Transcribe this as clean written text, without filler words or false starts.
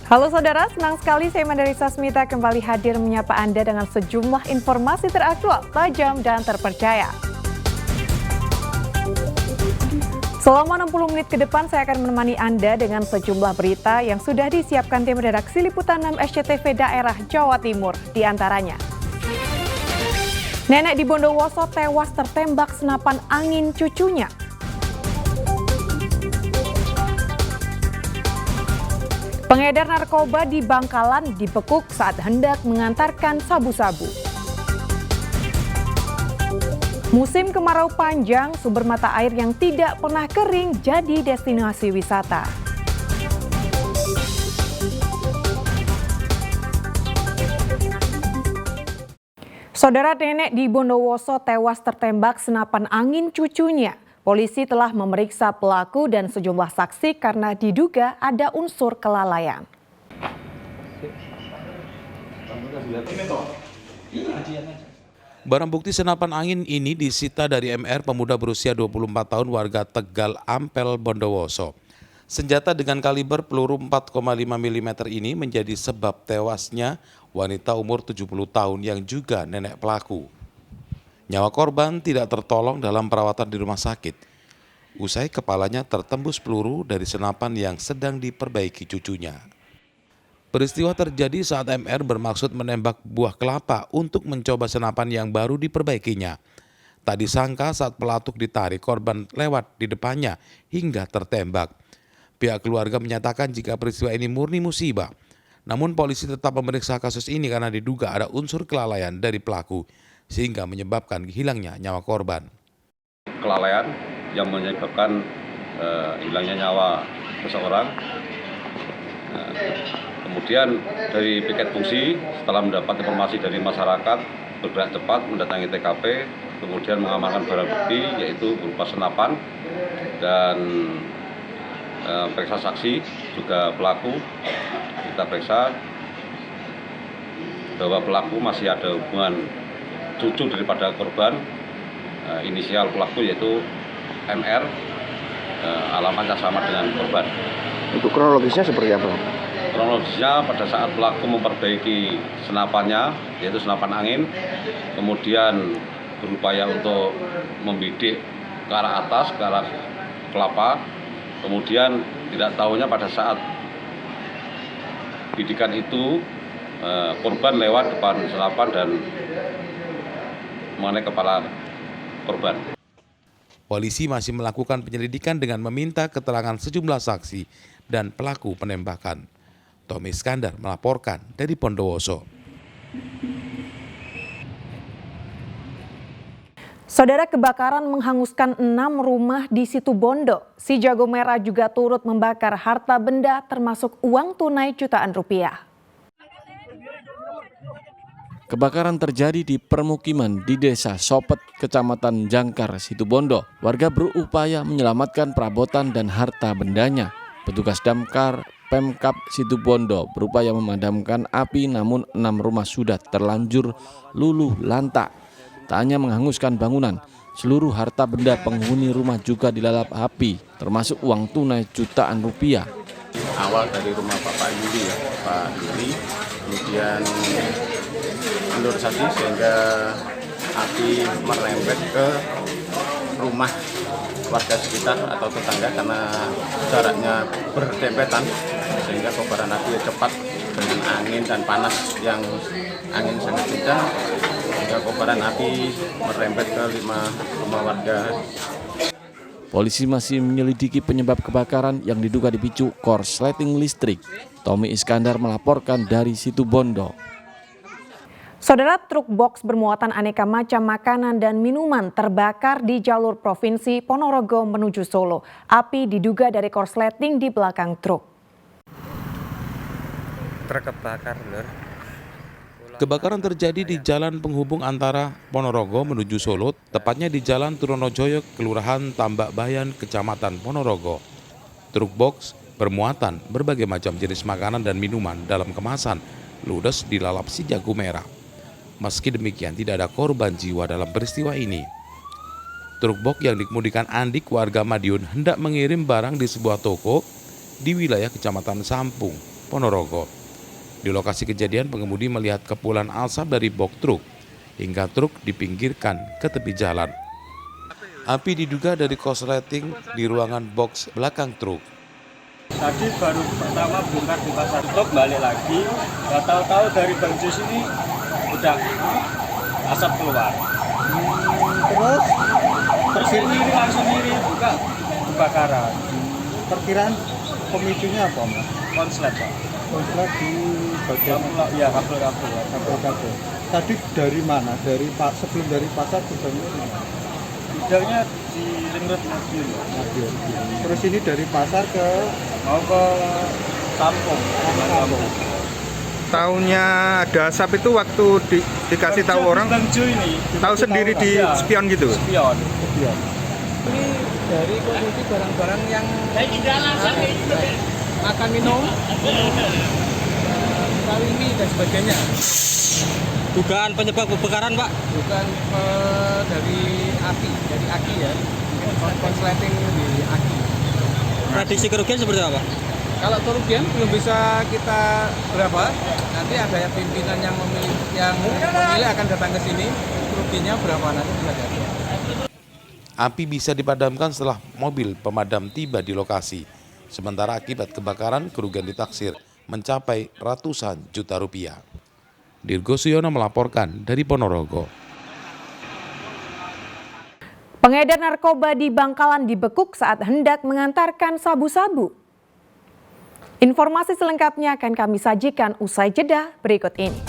Halo saudara, senang sekali saya Mandari Sasmita kembali hadir menyapa Anda dengan sejumlah informasi teraktual, tajam, dan terpercaya. Selama 60 menit ke depan saya akan menemani Anda dengan sejumlah berita yang sudah disiapkan tim redaksi Liputan 6 SCTV daerah Jawa Timur. Di antaranya, nenek di Bondowoso tewas tertembak senapan angin cucunya. Pengedar narkoba di Bangkalan dibekuk saat hendak mengantarkan sabu-sabu. Musim kemarau panjang, sumber mata air yang tidak pernah kering jadi destinasi wisata. Saudara, nenek di Bondowoso tewas tertembak senapan angin cucunya. Polisi telah memeriksa pelaku dan sejumlah saksi karena diduga ada unsur kelalaian. Barang bukti senapan angin ini disita dari MR, pemuda berusia 24 tahun warga Tegal Ampel, Bondowoso. Senjata dengan kaliber peluru 4,5 mm ini menjadi sebab tewasnya wanita umur 70 tahun yang juga nenek pelaku. Nyawa korban tidak tertolong dalam perawatan di rumah sakit. Usai kepalanya tertembus peluru dari senapan yang sedang diperbaiki cucunya. Peristiwa terjadi saat MR bermaksud menembak buah kelapa untuk mencoba senapan yang baru diperbaikinya. Tak disangka saat pelatuk ditarik, korban lewat di depannya hingga tertembak. Pihak keluarga menyatakan jika peristiwa ini murni musibah. Namun polisi tetap memeriksa kasus ini karena diduga ada unsur kelalaian dari pelaku, sehingga menyebabkan hilangnya nyawa korban. Kelalaian yang menyebabkan hilangnya nyawa seseorang. Kemudian dari piket fungsi setelah mendapat informasi dari masyarakat bergerak cepat mendatangi TKP, kemudian mengamankan barang bukti yaitu berupa senapan dan periksa saksi juga pelaku. Kita periksa bahwa pelaku masih ada hubungan cucu daripada korban, inisial pelaku yaitu MR, alamatnya sama dengan korban. Untuk kronologisnya seperti apa? Kronologisnya pada saat pelaku memperbaiki senapannya, yaitu senapan angin, kemudian berupaya untuk membidik ke arah atas, ke arah kelapa, kemudian tidak tahunya pada saat bidikan itu korban lewat depan senapan dan mengenai kepala korban. Polisi masih melakukan penyelidikan dengan meminta keterangan sejumlah saksi dan pelaku penembakan. Tommy Iskandar melaporkan dari Bondowoso. Saudara, kebakaran menghanguskan 6 rumah di Situbondo. Si Jago Merah juga turut membakar harta benda termasuk uang tunai jutaan rupiah. Kebakaran terjadi di permukiman di Desa Sopet, Kecamatan Jangkar, Situbondo. Warga berupaya menyelamatkan perabotan dan harta bendanya. Petugas damkar Pemkab Situbondo berupaya memadamkan api, namun 6 rumah sudah terlanjur luluh lantak. Tak hanya menghanguskan bangunan, seluruh harta benda penghuni rumah juga dilalap api, termasuk uang tunai jutaan rupiah. Awal dari rumah Pak Yuli, kemudian mendorsasi sehingga api merembet ke rumah warga sekitar atau tetangga karena jaraknya berdempetan, sehingga kobaran api cepat dengan angin dan panas yang angin sangat kencang, sehingga kobaran api merembet ke 5 rumah warga. Polisi masih menyelidiki penyebab kebakaran yang diduga dipicu korsleting listrik. Tommy Iskandar melaporkan dari Situbondo. Saudara, truk box bermuatan aneka macam makanan dan minuman terbakar di jalur Provinsi Ponorogo menuju Solo. Api diduga dari korsleting di belakang truk. Kebakaran terjadi di jalan penghubung antara Ponorogo menuju Solo, tepatnya di Jalan Turonojoyo, Kelurahan Tambak Bayan, Kecamatan Ponorogo. Truk box bermuatan berbagai macam jenis makanan dan minuman dalam kemasan ludes dilalap si Jago Merah. Meski demikian, tidak ada korban jiwa dalam peristiwa ini. Truk box yang dikemudikan Andik warga Madiun hendak mengirim barang di sebuah toko di wilayah Kecamatan Sampung. Ponorogo. Di lokasi kejadian, pengemudi melihat kepulan asap dari box truk hingga truk dipinggirkan ke tepi jalan. Api diduga dari korsleting di ruangan box belakang truk. Tadi baru pertama bongkar truk, balik lagi, nggak tahu-tahu dari bangku sini udah asap keluar. Terus ini langsung buka kebakaran. Perkiraan pemicunya apa, Mas? Konslet, Pak. Konslet di bagian Ya, kabel-kabel. kabel-kabel. Tadi dari mana? Sebelum dari pasar tujuannya di mana? Bidangnya di ring road Madiun. Madiun. Terus ini dari pasar ke Mau ke Kampung. Tahunya ada asap itu waktu dikasih tahu orang, Bangjo ini. tahu sendiri di Ya, spion gitu. Spion. Kebion. Ini dari kondisi barang-barang yang makan minum, kawimi dan sebagainya. Dugaan penyebab kebakaran, Pak? Bukan dari api, dari aki ya, konsleting di aki. Prediksi kerugian seperti apa? Kalau kerugian belum bisa kita berapa, nanti ada pimpinan yang memilih akan datang ke sini, kerugiannya berapa nanti bisa jadi. Api bisa dipadamkan setelah mobil pemadam tiba di lokasi. Sementara akibat kebakaran, kerugian ditaksir mencapai ratusan juta rupiah. Dirgo Suyono melaporkan dari Ponorogo. Pengedar narkoba di Bangkalan dibekuk saat hendak mengantarkan sabu-sabu. Informasi selengkapnya akan kami sajikan usai jeda berikut ini.